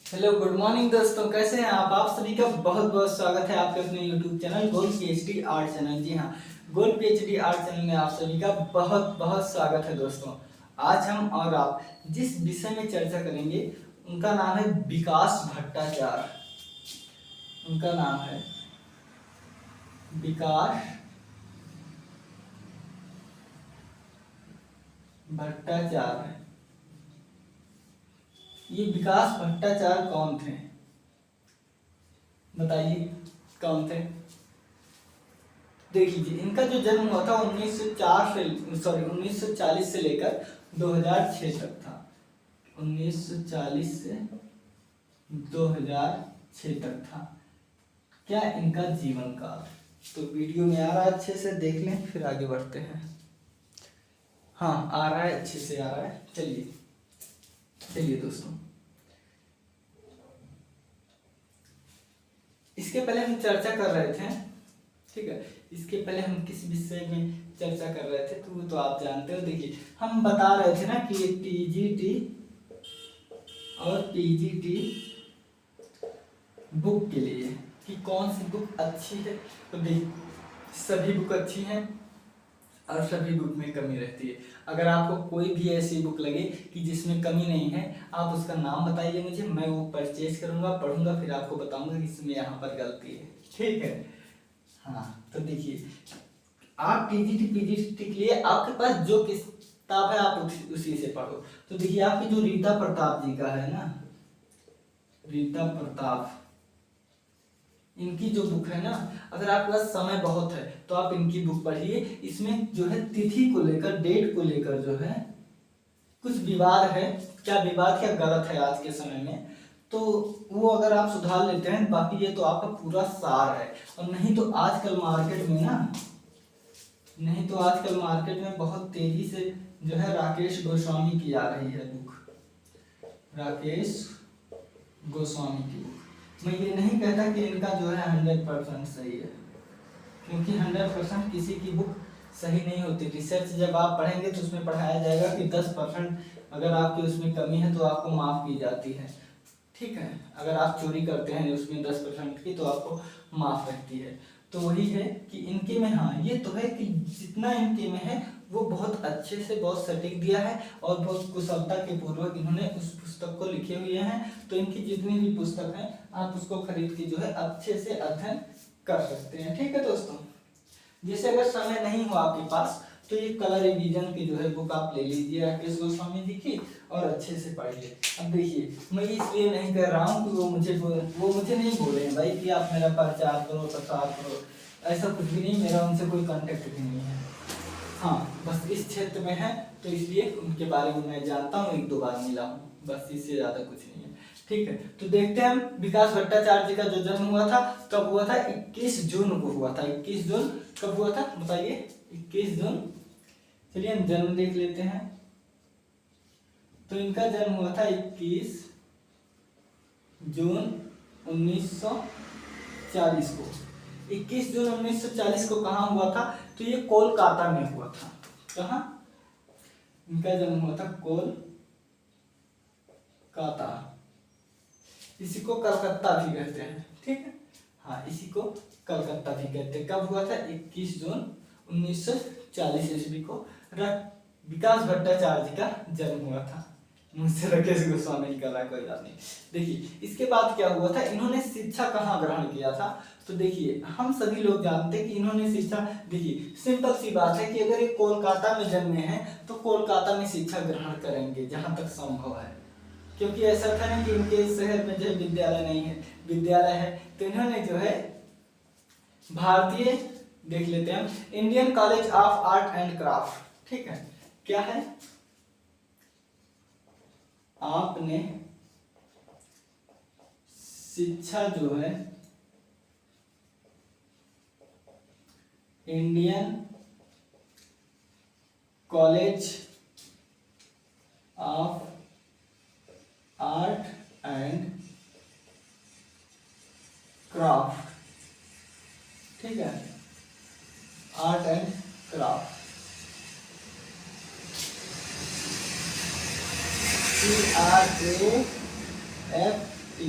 Hello good morning दोस्तों, कैसे हैं आप सभी का बहुत बहुत स्वागत है आपके अपने YouTube channel gold PhD art channel. जी हाँ, गोल्ड पीएचडी आर्ट चैनल में आप सभी का बहुत बहुत स्वागत है दोस्तों। आज हम और आप जिस विषय में चर्चा करेंगे उनका नाम है विकास भट्टाचार्य। उनका नाम है विकास भट्टाचार्य। ये विकास भट्टाचार्य कौन थे, बताइए कौन थे। देख लीजिए, इनका जो जन्म हुआ था 1940 से लेकर 2006 तक था। 1940 से 2006 तक था क्या इनका जीवन काल। तो वीडियो में आ रहा है, अच्छे से देख लें फिर आगे बढ़ते हैं। हाँ आ रहा है, अच्छे से आ रहा है। चलिए दोस्तों, इसके पहले हम चर्चा कर रहे थे, ठीक है। इसके पहले हम किस विषय में चर्चा कर रहे थे तो वो तो आप जानते हो। देखिए, हम बता रहे थे ना कि टीजीटी और पीजीटी बुक के लिए कि कौन सी बुक अच्छी है। तो देखिए, सभी बुक अच्छी हैं और सभी बुक में कमी रहती है। अगर आपको कोई भी ऐसी बुक लगे कि जिसमें कमी नहीं है, आप उसका नाम बताइए मुझे, मैं वो परचेज करूंगा, पढ़ूंगा, फिर आपको बताऊंगा कि इसमें यहाँ पर गलती है, ठीक है। हाँ तो देखिए, आप टीजीटी पीजीटी के लिए आपके पास जो किताब है आप उसी से पढ़ो। तो देखिए, आपकी जो रीता प्रताप जी का है ना, रीता प्रताप, इनकी जो बुक है ना, अगर आपके पास समय बहुत है तो आप इनकी बुक पढ़िए। इसमें जो है तिथि को लेकर, डेट को लेकर जो है कुछ विवाद है। क्या विवाद, क्या गलत है आज के समय में, तो वो अगर आप सुधार लेते हैं, बाकी ये तो आपका पूरा सार है। और नहीं तो आजकल मार्केट में बहुत तेजी से जो है राकेश गोस्वामी की आ रही है बुक, राकेश गोस्वामी की बुक। मैं ये नहीं कहता कि इनका जो है 100% सही है, क्योंकि 100% किसी की बुक सही नहीं होती। रिसर्च जब आप पढ़ेंगे तो उसमें पढ़ाया जाएगा कि 10% अगर आपकी उसमें कमी है तो आपको माफ़ की जाती है, ठीक है। अगर आप चोरी करते हैं उसमें 10% की तो आपको माफ़ रहती है। तो वही है कि इनके में, हाँ ये तो है कि जितना इनके में है वो बहुत अच्छे से, बहुत सटीक दिया है और बहुत कुशलता के पूर्वक इन्होंने उस पुस्तक को लिखे हुए हैं। तो इनकी जितनी भी पुस्तक है आप उसको खरीद के जो है अच्छे से अध्ययन कर सकते हैं, ठीक है दोस्तों। जैसे अगर समय नहीं हो आपके पास तो ये कलर रिवीजन की जो है बुक आप ले लीजिए राकेश गोस्वामी जी की और अच्छे से पढ़िए। अब देखिए, मैं इसलिए नहीं कर रहा हूँ कि वो मुझे नहीं बोले हैं भाई कि आप मेरा प्रचार करो, प्रसार करो, ऐसा कुछ भी नहीं, मेरा उनसे कोई कांटेक्ट भी नहीं है। हाँ बस इस क्षेत्र में है तो इसलिए उनके बारे में मैं जानता हूँ, 1-2 बार मिला हूँ, बस इससे ज़्यादा कुछ नहीं है, ठीक है। तो देखते हैं हम विकास भट्टाचार्य जी का जो जन्म हुआ था कब हुआ था। 21 जून को हुआ था। 21 जून कब हुआ था बताइए, 21 जून। चलिए हम जन्म देख लेते हैं। तो इनका जन्म हुआ था 21 जून 1940 को। 21 जून 1940 को कहाँ हुआ था, तो ये कोलकाता में हुआ था। कहाँ इनका जन्म हुआ था, कोलकाता। इसी को कलकत्ता भी कहते हैं, ठीक है। हाँ इसी को कलकत्ता भी कहते हैं। कब हुआ था, 21 जून 1940 ईस्वी को विकास भट्टाचार्य जी का जन्म हुआ था। मुझसे राकेश गोस्वामी जी का कोई बात नहीं। देखिए, इसके बाद क्या हुआ था, इन्होंने शिक्षा कहाँ ग्रहण किया था। तो देखिए, हम सभी लोग जानते हैं कि इन्होंने शिक्षा, देखिए सिंपल सी बात है कि अगर ये कोलकाता में जन्मे हैं तो कोलकाता में शिक्षा ग्रहण करेंगे जहां तक संभव है, क्योंकि ऐसा था ना कि इनके शहर में जो है विद्यालय नहीं है, विद्यालय है तो इन्होंने जो है भारतीय, देख लेते हैं हम, Indian college of art and craft, ठीक है। क्या है, आपने शिक्षा जो है Indian college of art and craft, ठीक है, art and craft, CRAFT T.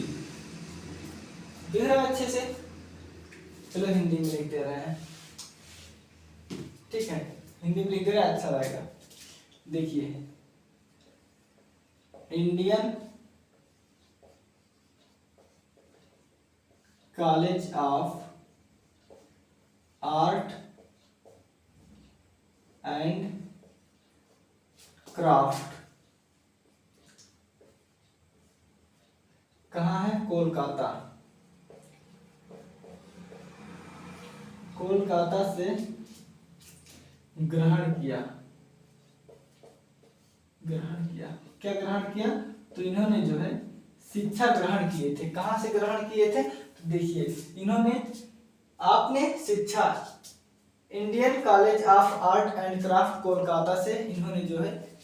दिख रहा है अच्छे से? चलो हिंदी में लिख दे रहे हैं, ठीक है, हिंदी में लिख दे रहे हैं, अच्छा रहेगा। देखिए, Indian college of art and craft कहाँ है? कोलकाता। कोलकाता से ग्रहण किया। क्या ग्रहण किया? तो इन्होंने जो है शिक्षा ग्रहण किए थे। कहाँ से ग्रहण किए थे? तो देखिए, इन्होंने आपने शिक्षा Indian college of art and craft Kolkata से इन्होंने जो है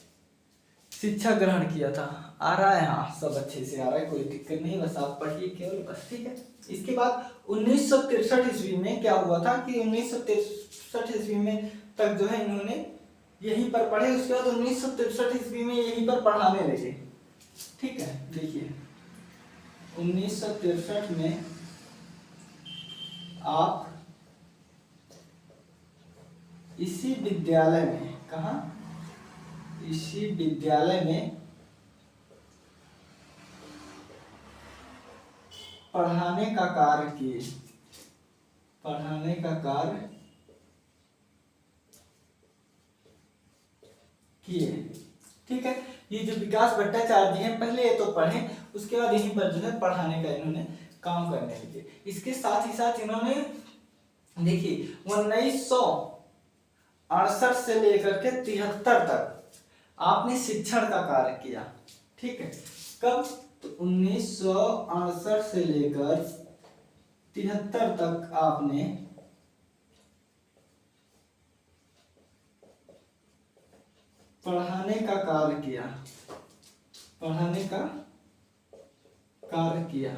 शिक्षा ग्रहण किया था। आ रहा है? हाँ, सब अच्छे से आ रहा है, कोई दिक्कत नहीं, बस आप पढ़िए केवल, बस, ठीक है। इसके बाद 1963 ईस्वी में क्या हुआ था कि 1963 ईस्वी में तक जो है इन्होंने यहीं पर पढ़े। उसके बाद 1963 ईस्वी में यहीं पर पढ़ाने लगे, ठीक है। देखिए, 1963 में आप इसी विद्यालय में, कहा? इसी विद्यालय में पढ़ाने का कार्य किए। ठीक है। ये जो विकास भट्टाचार्य जी हैं, पहले ये तो पढ़े, उसके बाद यहीं पर जो है पढ़ाने का इन्होंने काम करने लगे। इसके साथ ही साथ इन्होंने देखिए 1968 से लेकर के 73 तक आपने शिक्षण का कार्य किया, ठीक है। कब? तो 1968 से लेकर 73 तक आपने पढ़ाने का कार्य किया।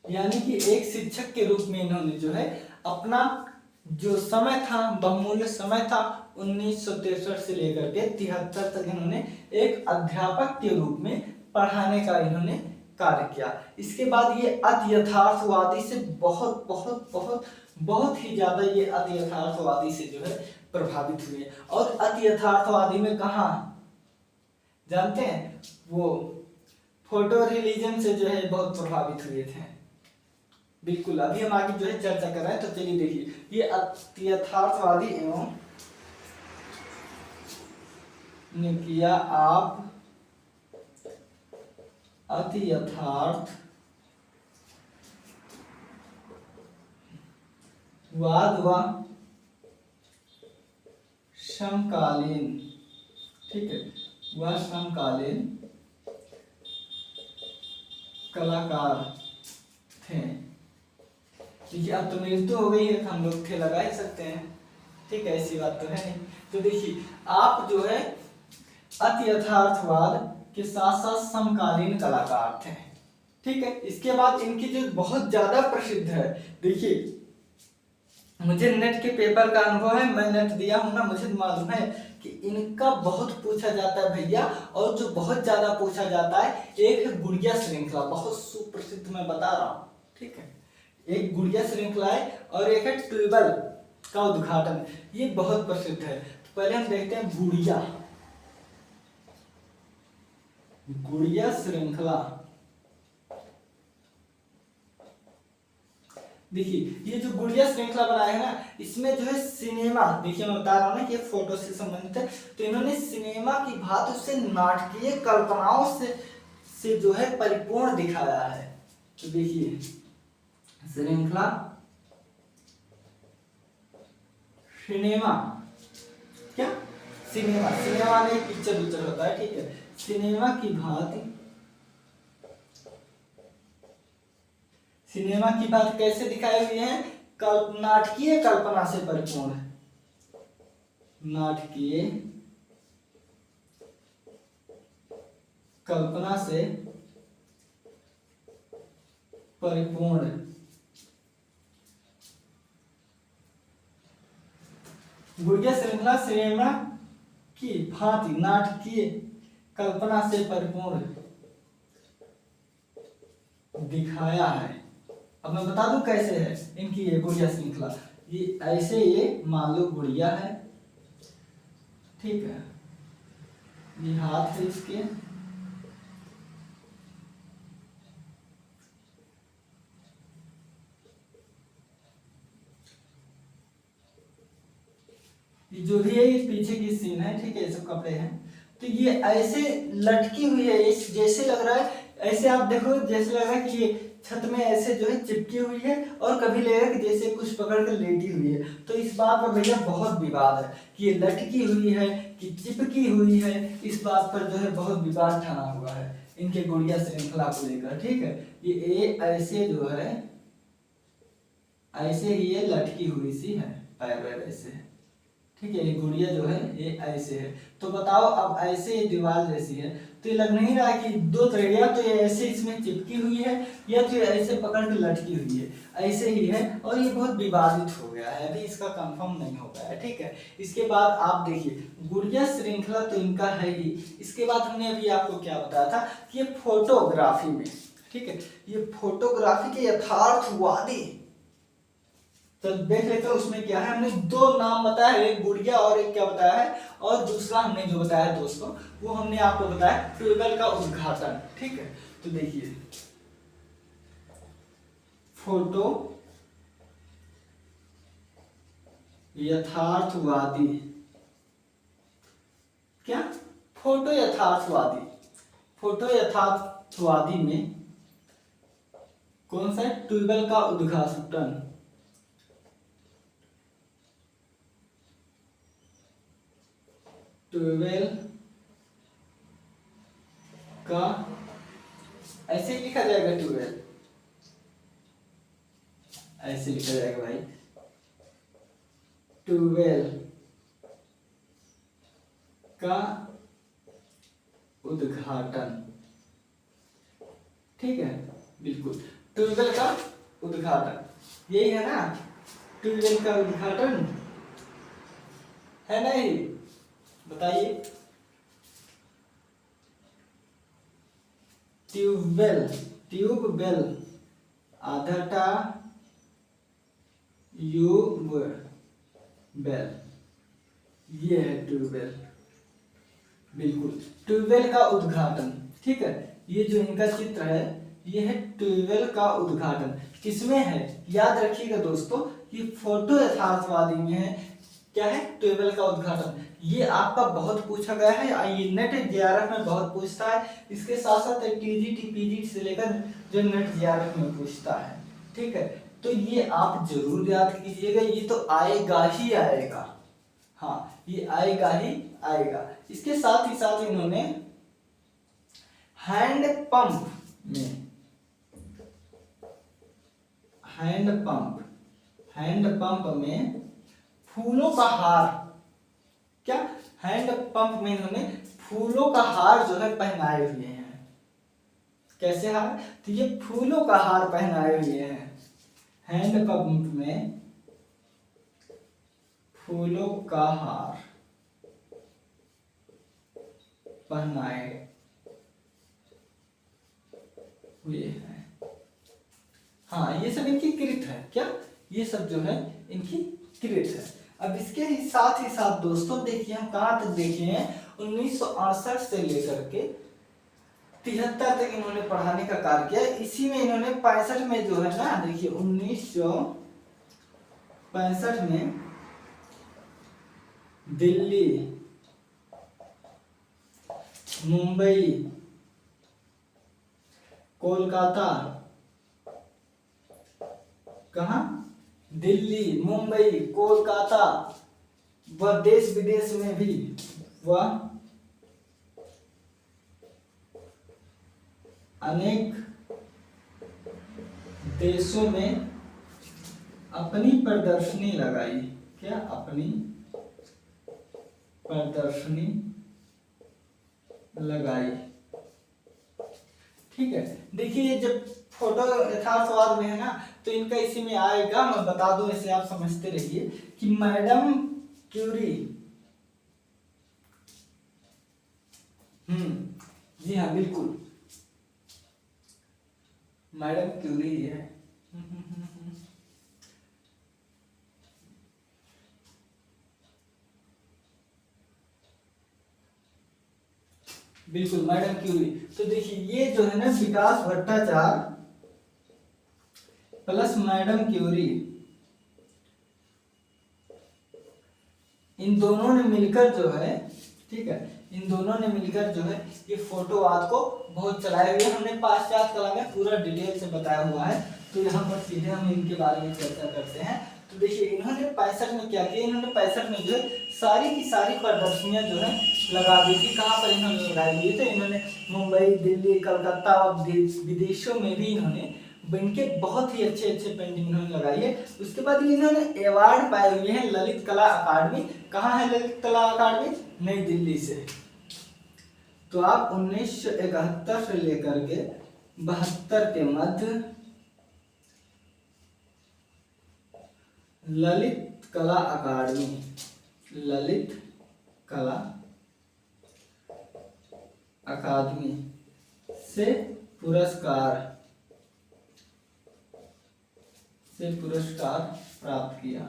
यानी कि एक शिक्षक के रूप में इन्होंने जो है अपना जो समय था, बहुमूल्य समय था, 1963 से लेकर के 73 तक इन्होंने एक अध्यापक के रूप में पढ़ाने का इन्होंने कार्य किया। इसके बाद ये अति यथार्थवादी से बहुत बहुत बहुत बहुत ही ज्यादा ये अति यथार्थवादी से जो है प्रभावित हुए। और अति यथार्थवादी में कहा जानते हैं? वो फोटो रिलीजन से जो है बहुत प्रभावित हुए थे। बिल्कुल, अभी हम आगे जो है चर्चा कर रहे हैं, तो चलिए देखिए, ये अति यथार्थवादी एवं ने किया आप अति यथार्थवाद व समकालीन, ठीक है, वह समकालीन कलाकार थे। देखिए, अब तो मृत्यु हो गई है, हम लोग थे लगा ही सकते हैं, ठीक है, ऐसी बात तो है नहीं। तो देखिए, आप जो है अति यथार्थवाद के साथ साथ समकालीन कलाकार थे, ठीक है। इसके बाद इनकी जो बहुत ज्यादा प्रसिद्ध है, देखिए, मुझे नेट के पेपर का अनुभव है, मैं नेट दिया हूं ना, मुझे मालूम है कि इनका बहुत पूछा जाता है भैया। और जो बहुत ज्यादा पूछा जाता है, एक है गुड़िया श्रृंखला, बहुत सुप्रसिद्ध, मैं बता रहा हूँ, ठीक है। एक गुड़िया श्रृंखला है और एक है ट्यूबल का उद्घाटन, ये बहुत प्रसिद्ध है। तो पहले हम देखते हैं गुड़िया श्रृंखला। देखिए, ये जो गुड़िया श्रृंखला बनाया है ना, इसमें जो है सिनेमा, देखिए मैं बता रहा हूँ ना कि फोटो से संबंधित है, तो इन्होंने सिनेमा की भांति उससे नाटकीय कल्पनाओं से जो है परिपूर्ण दिखाया है। तो देखिए, श्रृंखला सिनेमा, क्या सिनेमा नहीं, पिक्चर होता है, ठीक है। सिनेमा की बात कैसे दिखाई हुई है? नाटकीय कल्पना से परिपूर्ण, नाटकीय कल्पना से परिपूर्ण। गुड़िया श्रृंखला सिनेमा की भांति नाटकीय कल्पना से परिपूर्ण दिखाया है। अब मैं बता दूं कैसे है इनकी ये गुड़िया श्रृंखला। ये ऐसे, ये मान लो गुड़िया है, ठीक है, ये हाथ है इसके, ये जो भी है ये पीछे की सीन है, ठीक है, ये सब कपड़े हैं। तो ये ऐसे लटकी हुई है, जैसे लग रहा है, ऐसे आप देखो जैसे लग रहा है कि ये छत में ऐसे जो है चिपकी हुई है, और कभी लगेगा कि जैसे कुछ पकड़ कर लेटी हुई है। तो इस बात पर भैया बहुत विवाद है कि ये लटकी हुई है कि चिपकी हुई है। इस बात पर जो है बहुत विवाद ठाना हुआ है इनके गुड़िया श्रृंखला को लेकर, ठीक है। ये ऐसे जो है, ऐसे ही ये लटकी हुई सी है, पैर वैर ऐसे है, ठीक है। ये गुड़िया जो है ये ऐसे है। तो बताओ अब ऐसे ये दीवार जैसी है, तो ये लग नहीं रहा कि दो तरह, तो ये ऐसे इसमें चिपकी हुई है, या तो ये ऐसे पकड़ के लटकी हुई है, ऐसे ही है। और ये बहुत विवादित हो गया है, अभी इसका कंफर्म नहीं हो गया है, ठीक है। इसके बाद आप देखिए गुड़िया श्रृंखला तो इनका है ही। इसके बाद हमने अभी आपको क्या बताया था कि ये फोटोग्राफी में, ठीक है, ये फोटोग्राफी के यथार्थवादी। तो देख लेते हैं उसमें क्या है। हमने दो नाम बताया, एक गुड़िया और एक क्या बताया है, और दूसरा हमने जो बताया दोस्तों वो हमने आपको बताया ट्यूबवेल का उद्घाटन, ठीक है। तो देखिए फोटो यथार्थवादी, क्या, फोटो यथार्थवादी, फोटो यथार्थवादी में कौन सा, ट्यूबवेल का उद्घाटन, ट्यूबवेल का, ऐसे ही लिखा जाएगा ट्यूबवेल, ऐसे लिखा जाएगा भाई, ट्यूबवेल का उद्घाटन, ठीक है, बिल्कुल ट्यूबवेल का उद्घाटन, यही है ना, ट्यूबवेल का उद्घाटन है नहीं, बताइए। ट्यूबवेल, ट्यूबवेल आधाटा बेल, ये है ट्यूबवेल, बिल्कुल ट्यूबवेल का उद्घाटन, ठीक है। ये जो इनका चित्र है ये है ट्यूबवेल का उद्घाटन, किसमें है याद रखिएगा दोस्तों, ये फोटो यथार्थवादी में है, क्या है, ट्यूबवेल का उद्घाटन। ये आपका बहुत पूछा गया है, ये नेट जेआरएफ में बहुत पूछता है, इसके साथ साथ टीजीटी पीजी से लेकर जो नेट जेआरएफ में पूछता है, ठीक है। तो ये आप जरूर याद कीजिएगा, ये तो आएगा ही आएगा, हाँ ये आएगा ही आएगा। इसके साथ ही साथ इन्होंने हैंड पंप में, हैंड पंप में फूलों का हार, क्या, हैंड पंप में इन्होंने फूलों का हार जो है पहनाए हुए हैं, कैसे हार, तो ये फूलों का हार पहनाए हुए हैं, हैंड पंप में फूलों का हार पहनाए हुए हैं, हाँ ये सब इनकी कृत है, क्या, ये सब जो है इनकी कृत है। अब इसके ही साथ दोस्तों देखिए हम कहाँ तक देखे हैं, 1968 से लेकर के 73 तक इन्होंने पढ़ाने का कार्य किया। इसी में इन्होंने 65 में जो है ना, देखिए 1965 में दिल्ली, मुंबई, कोलकाता, कहा, दिल्ली, मुंबई, कोलकाता व देश विदेश में भी वह अनेक देशों में अपनी प्रदर्शनी लगाई, क्या, अपनी प्रदर्शनी लगाई, ठीक है। देखिए जब फोटो यथार्थवाद में है ना, तो इनका इसी में आएगा, मैं बता दूं इसे आप समझते रहिए कि मैडम क्यूरी, जी हाँ बिल्कुल, मैडम क्यूरी है। बिल्कुल मैडम क्यूरी। तो देखिए ये जो है ना विकास भट्टाचार्य प्लस मैडम क्यूरी, इन दोनों ने मिलकर जो है, ठीक है, इन दोनों ने मिलकर जो है ये फोटोवाद को बहुत चलाए हुए। हमने पाश्चात्य कला में पूरा डिटेल से बताया हुआ है, तो यहाँ पर सीधे हम इनके बारे में चर्चा करते हैं। तो देखिए इन्होंने 65 में क्या किया, इन्होंने 65 में जो है सारी की सारी प्रदर्शनियां जो है लगा दी थी। कहाँ पर इन्होंने लगाई हुई थी, इन्होंने मुंबई, दिल्ली, कलकत्ता और विदेशों में भी इन्होंने इनके बहुत ही अच्छे अच्छे पेंटिंग इन्होंने लगाई है। उसके बाद इन्होंने अवार्ड पाए हुए हैं ललित कला अकादमी। कहाँ है ललित कला अकादमी? नई दिल्ली से। तो आप 1971 से लेकर के 72 के मध्य ललित कला अकादमी, ललित कला अकादमी से पुरस्कार प्राप्त किया।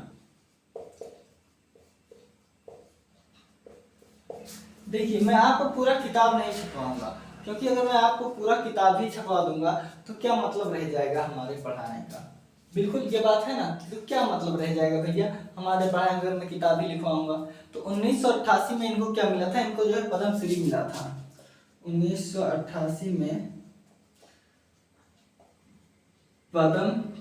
देखिए मैं आपको पूरा किताब नहीं छपवाऊंगा, क्योंकि अगर मैं आपको पूरा किताब ही छपवा दूंगा तो क्या मतलब रह जाएगा हमारे पढ़ाने का। बिल्कुल ये बात है ना, तो क्या मतलब रह जाएगा भैया हमारे पढ़ाई, अगर मैं किताब ही लिखवाऊंगा। तो 1988 में इनको क्या मिला था, इनको जो है पद्मश्री मिला था। 1988 में पद्मश्री,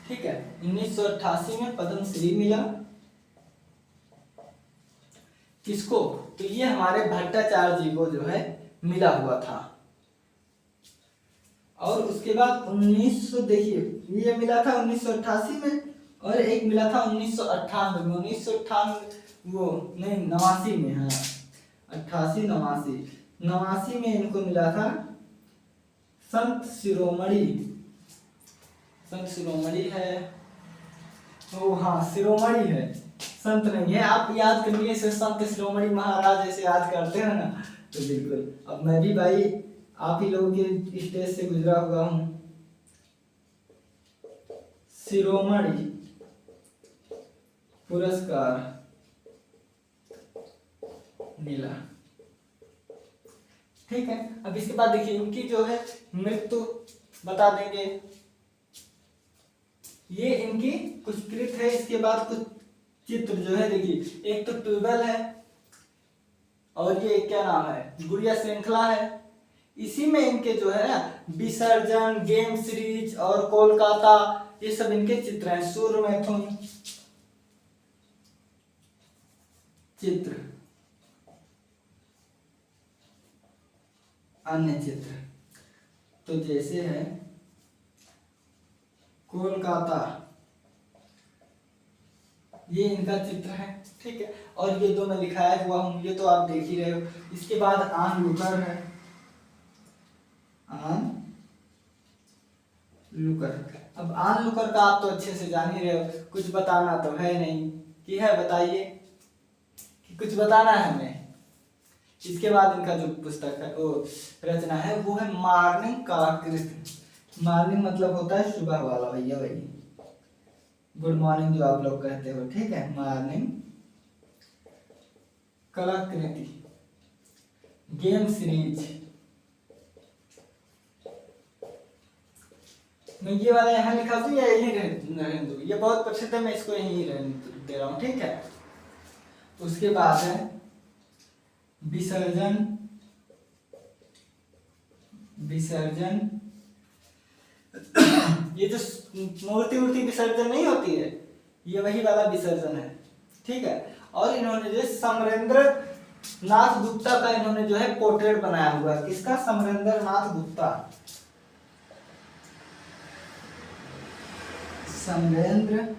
ठीक है, 1988 में पद्मश्री मिला। किसको? तो ये हमारे भट्टाचार्य जी को जो है मिला हुआ था। और उसके बाद 1900, देखिए ये मिला था 1988 में, और एक मिला था 1998 में। 1998 वो नहीं 89 में, हाँ 88 89 में इनको मिला था संत शिरोमणि। संत शिरोमणि है, तो हाँ शिरोमणि है, संत नहीं है। आप याद करिए इसे, संत शिरोमणि महाराज ऐसे याद करते हैं ना, तो बिल्कुल। अब मैं भी भाई आप ही लोगों के स्टेज से गुजरा हुआ हूँ। शिरोमणि पुरस्कार मिला, ठीक है। अब इसके बाद देखिए इनकी जो है मृत्यु बता देंगे। ये इनकी कुछ कृत है, इसके बाद कुछ चित्र जो है देखिए, एक तो ट्यूबवेल है, और ये क्या नाम है, गुड़िया श्रृंखला है। इसी में इनके जो है ना विसर्जन, गेम सीरीज और कोलकाता, ये सब इनके चित्र हैं। सूर्य मैथुन चित्र, अन्य चित्र तो जैसे है कोलकाता, ये इनका चित्र है, ठीक है। और ये दो मैं लिखाया हुआ हूं, ये तो आप देख ही रहे हो। इसके बाद आन लुकर है, आन लुकर। अब आन लुकर का आप तो अच्छे से जान ही रहे हो, कुछ बताना तो है नहीं कि है, बताइए कि कुछ बताना है हमें। इसके बाद इनका जो पुस्तक है वो रचना है वो है मॉर्निंग कलाकृति। मॉर्निंग मतलब होता है सुबह वाला भैया, भाई गुड मॉर्निंग जो आप लोग कहते हो, ठीक है। मॉर्निंग कलाकृति, गेम सीरीज। मैं ये वाला यहाँ लिखा दूं या यही रहने दूं? ये बहुत प्रसिद्ध है, मैं इसको यही रहने दे रहा हूँ, ठीक है। उसके बाद है विसर्जन, विसर्जन ये जो मूर्ति वूर्ति विसर्जन नहीं होती है, ये वही वाला विसर्जन है, ठीक है। और इन्होंने जो समरेंद्र नाथ गुप्ता का इन्होंने जो है पोर्ट्रेट बनाया हुआ है। किसका? समरेंद्र नाथ गुप्ता, समरेंद्र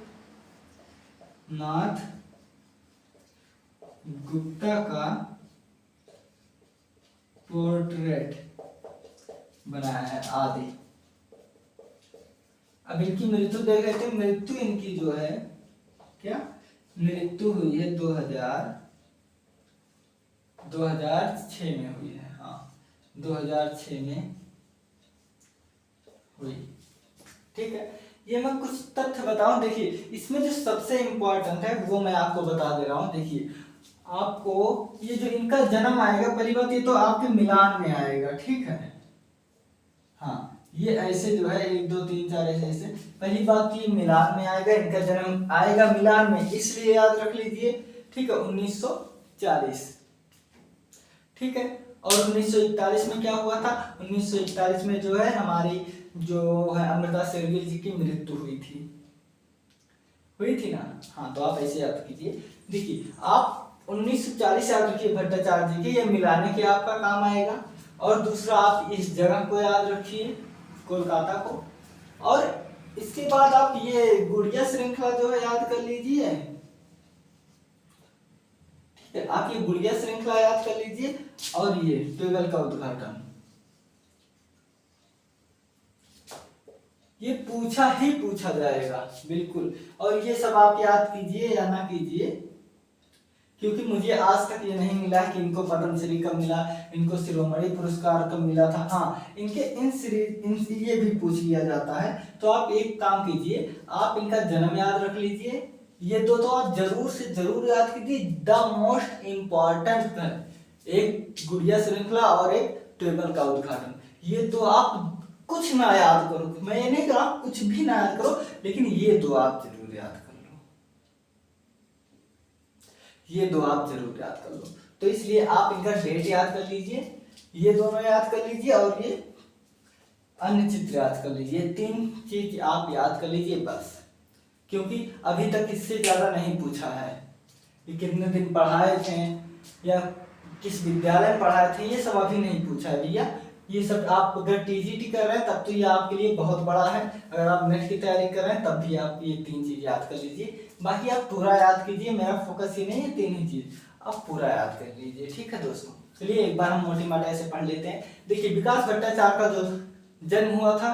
नाथ गुप्ता का पोर्ट्रेट बनाया है आदि। अब इनकी मृत्यु देख लेते हैं। मृत्यु इनकी जो है क्या, मृत्यु हुई है 2006 में हुई है, हाँ 2006 में हुई। ठीक है, ये मैं कुछ तथ्य बताऊं। देखिए इसमें जो सबसे इम्पोर्टेंट है वो मैं आपको बता दे रहा हूं। देखिए आपको ये जो इनका जन्म आएगा, पहली बात ये तो आपके मिलान में आएगा। ठीक है, हाँ ये ऐसे जो है 1 2 3 4 ऐसे ऐसे, पहली बात ये मिलान में आएगा, इनका जन्म आएगा मिलान में, इसलिए याद रख लीजिए। ठीक है, 1940। ठीक है, और 1941 में क्या हुआ था? 1941 में जो है हमारी जो है अमृता शेरगिल जी की मृत्यु हुई थी ना। हाँ तो आप ऐसे याद कीजिए। देखिए आप 1940 याद रखिए भट्टाचार्य जी के, ये मिलाने के आपका काम आएगा। और दूसरा आप इस जगह को याद रखिए, कोलकाता को। और इसके बाद आप ये गुड़िया श्रृंखला जो है याद कर लीजिए। ठीक है, आप ये गुड़िया श्रृंखला याद कर लीजिए और ये टेबल का उद्घाटन, ये पूछा ही पूछा जाएगा बिल्कुल। और ये सब आप याद कीजिए या ना कीजिए, क्योंकि मुझे आज तक ये नहीं मिला कि इनको पद्मश्री कब मिला, इनको शिरोमणि पुरस्कार कब मिला था। हाँ इनके इन ये भी पूछ लिया जाता है। तो आप एक काम कीजिए, आप इनका जन्म याद रख लीजिए। ये दो तो आप जरूर से जरूर याद कीजिए, द मोस्ट इम्पॉर्टेंट, एक गुड़िया श्रृंखला और एक टेबल का उद्घाटन। ये दो आप कुछ ना याद करो, मैं ये नहीं कह रहा आप कुछ भी ना याद करो, लेकिन ये दो आप जरूर याद कर लो, ये दो आप जरूर याद कर लो। तो इसलिए आप इनका डेट याद कर लीजिए, ये दोनों याद कर लीजिए और ये अन्य चित्र याद कर लीजिए। 3 चीज आप याद कर लीजिए बस, क्योंकि अभी तक इससे ज्यादा नहीं पूछा है कि कितने दिन पढ़ाए थे या किस विद्यालय में पढ़ाए थे, ये सब अभी नहीं पूछा है भैया। ये सब आप अगर टीजीटी कर रहे हैं तब तो ये आपके लिए बहुत बड़ा है, अगर आप नेट की तैयारी कर रहे हैं तब भी आप ये 3 चीज याद कर लीजिए। बाकी आप पूरा याद कीजिए, मेरा फोकस ही नहीं है 3 ही चीज, आप पूरा याद कर लीजिए। ठीक है दोस्तों, चलिए एक बार हम मोटी मोटी ऐसे पढ़ लेते हैं। देखिए विकास भट्टाचार्य का जो जन्म हुआ था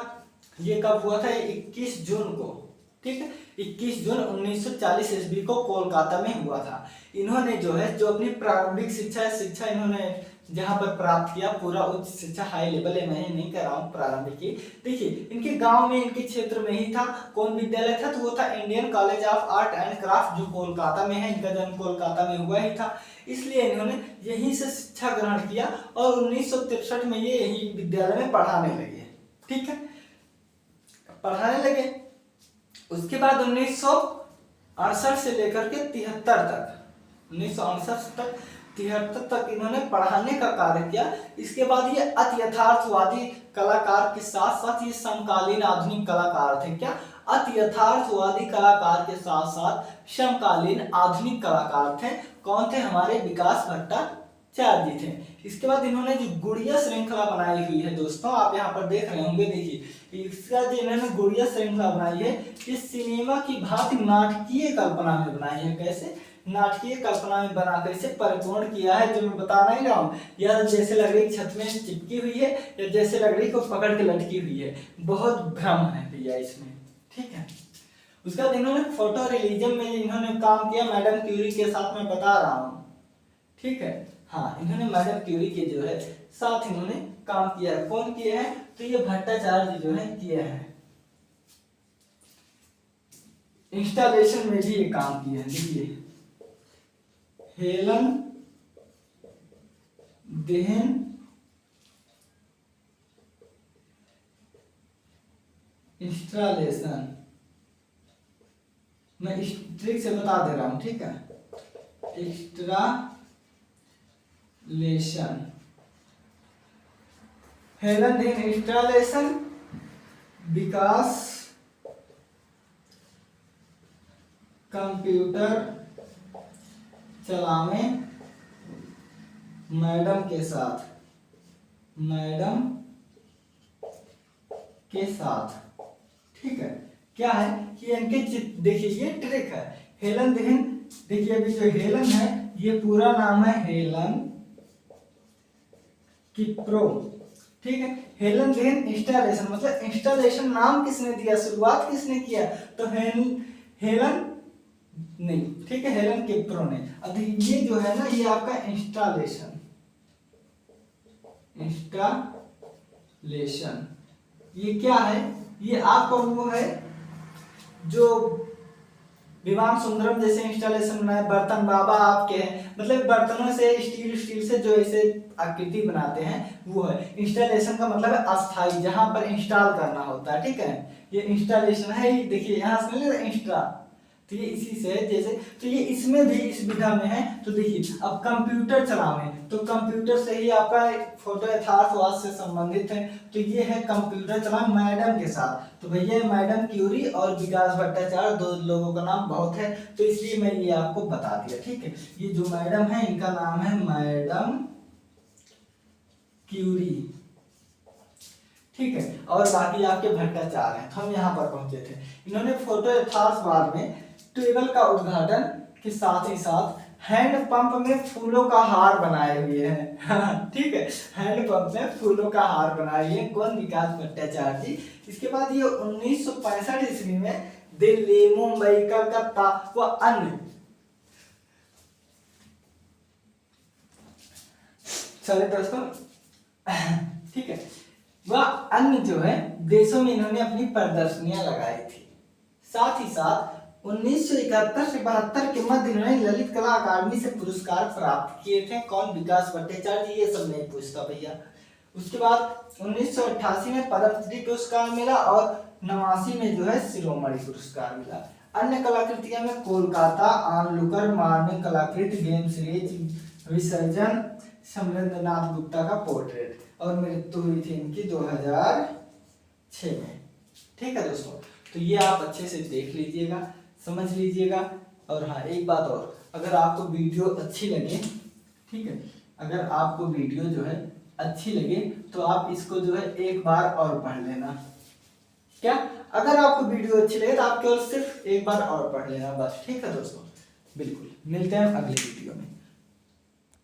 ये कब हुआ था? 21 जून को। ठीक है, 21 जून 1940 ईस्वी को कोलकाता में हुआ था। इन्होंने जो है जो अपनी प्रारंभिक शिक्षा इन्होंने जहां पर प्राप्त किया, पूरा उच्च शिक्षा हाई लेवल है, मैं नहीं कर रहा हूँ प्रारंभिक की। देखिए इनके गांव में, इनके क्षेत्र में ही था। कौन विद्यालय था? तो वो था Indian college of art and craft, जो कोलकाता में है। इनका जन्म कोलकाता में हुआ ही था, इसलिए इन्होंने यहीं से शिक्षा ग्रहण किया और 1963 में ये यही विद्यालय में पढ़ाने लगे। ठीक है, पढ़ाने लगे। उसके बाद 1968 से लेकर के 73 तक, 1968 तक 73 तक इन्होंने पढ़ाने का कार्य किया। इसके बाद ये अति यथार्थवादी कलाकार के साथ साथ ये समकालीन आधुनिक कलाकार थे। क्या? अति यथार्थवादी कलाकार के साथ साथ समकालीन आधुनिक कलाकार थे। कौन थे? हमारे विकास भट्टाचार्य जी थे। इसके बाद इन्होंने जो गुड़िया श्रृंखला बनाई हुई है दोस्तों, आप यहाँ पर देख रहे होंगे। देखिए इसका जो इन्होंने गुड़िया श्रृंखला बनाई है, इस सिनेमा की भांति नाटकीय कल्पना में बनाई है। कैसे? नाटकीय कल्पना में बनाकर इसे परिपूर्ण किया है, जो मैं बता नहीं रहा हूँ। या जैसे लकड़ी छत में चिपकी हुई है या जैसे लकड़ी को पकड़ के लटकी हुई है, बहुत भ्रम है भैया इसमें। ठीक है, उसके बाद इन्होंने फोटो रियलिज्म में इन्होंने काम किया मैडम क्यूरी के साथ, मैं बता रहा हूँ। ठीक है, हाँ इन्होंने मैडम क्यूरी के जो है साथ इन्होंने काम किया है। कौन किए हैं? तो ये भट्टाचार्य जो है किए हैं। इंस्टॉलेशन में भी ये काम किए हैं। देखिए हेलन देहन इंस्टॉलेशन, मैं इस ट्रिक से बता दे रहा हूं। ठीक है, इंस्टॉलेशन, हेलन देहन इंस्टॉलेशन, विकास कंप्यूटर चलावे मैडम के साथ, मैडम के साथ। ठीक है, क्या है कि इनके देखिए ये ट्रिक है। हेलन देहन, देखिए अभी जो हेलन है ये पूरा नाम है हेलन किप्रो। ठीक है, हेलन देहन इंस्टॉलेशन, मतलब इंस्टॉलेशन नाम किसने दिया, शुरुआत किसने किया? तो हेलन नहीं, ठीक है, हेलन किप्रो ने। अब ये जो है ना ये आपका इंस्टॉलेशन ये क्या है, ये आपका वो है जो विमान सुंदरम जैसे इंस्टॉलेशन बनाए, बर्तन बाबा आपके हैं, मतलब बर्तनों से स्टील से जो ऐसे आकृति बनाते हैं वो है। इंस्टॉलेशन का मतलब है अस्थाई, जहां पर इंस्टॉल करना होता है, ठीक है। ये इंस्टॉलेशन है, ये देखिए यहाँ से मिलेगा इंस्टा, तो ये इसी से जैसे, तो ये इसमें भी इस विधा में है। तो देखिए अब कंप्यूटर चलावे, तो कंप्यूटर से ही आपका फोटो यथार्थवाद से संबंधित है। तो ये है कंप्यूटर चलावे मैडम के साथ। तो भैया मैडम क्यूरी और विकास भट्टाचार्य दो लोगों का नाम बहुत है, तो इसलिए मैं ये आपको बता दिया, ठीक है। ये जो मैडम है इनका नाम है मैडम क्यूरी, ठीक है। और बाकी आपके भट्टाचार्य हैं। तो हम यहाँ पर पहुंचे थे, इन्होंने फोटो यथार्थवाद में टेबल का उद्घाटन के साथ ही साथ हैंड पंप में फूलों का हार बनाए हुए हैं ठीक है, हैंड पंप में फूलों का हार बनाए हुए हैं। कौन? विकास भट्टाचार्य जी। इसके बाद ये 1965 ईस्वी में दिल्ली, मुंबई, कलकत्ता व अन्य, चले दोस्तों ठीक है, वह अन्य जो है देशों में इन्होंने अपनी प्रदर्शनियां लगाई थी। साथ ही साथ 1971 से 72 के मध्य इन्होंने ललित कला अकादमी से पुरस्कार प्राप्त किए थे। कौन? विकास भट्टाचार्य जी। ये सब नहीं पूछता भैया। उसके बाद 1988 में पद्मश्री पुरस्कार मिला और 89 में जो है शिरोमणि पुरस्कार मिला। अन्य कलाकृतियों में कोलकाता ऑनलुकर, मार्मिक कलाकृति, गेम सीरीज, विसर्जन, समरेंद्रनाथ गुप्ता का पोर्ट्रेट, और मृत्यु हुई थी इनकी 2006 में। ठीक है दोस्तों, तो ये आप अच्छे से देख लीजिएगा, समझ लीजिएगा। और हाँ एक बात और, अगर आपको वीडियो अच्छी लगे, ठीक है, अगर आपको वीडियो जो है अच्छी लगे तो आप इसको जो है एक बार और पढ़ लेना। क्या? अगर आपको वीडियो अच्छी लगे तो आप केवल सिर्फ एक बार और पढ़ लेना बस। ठीक है दोस्तों, बिल्कुल। मिलते हैं अगले वीडियो में।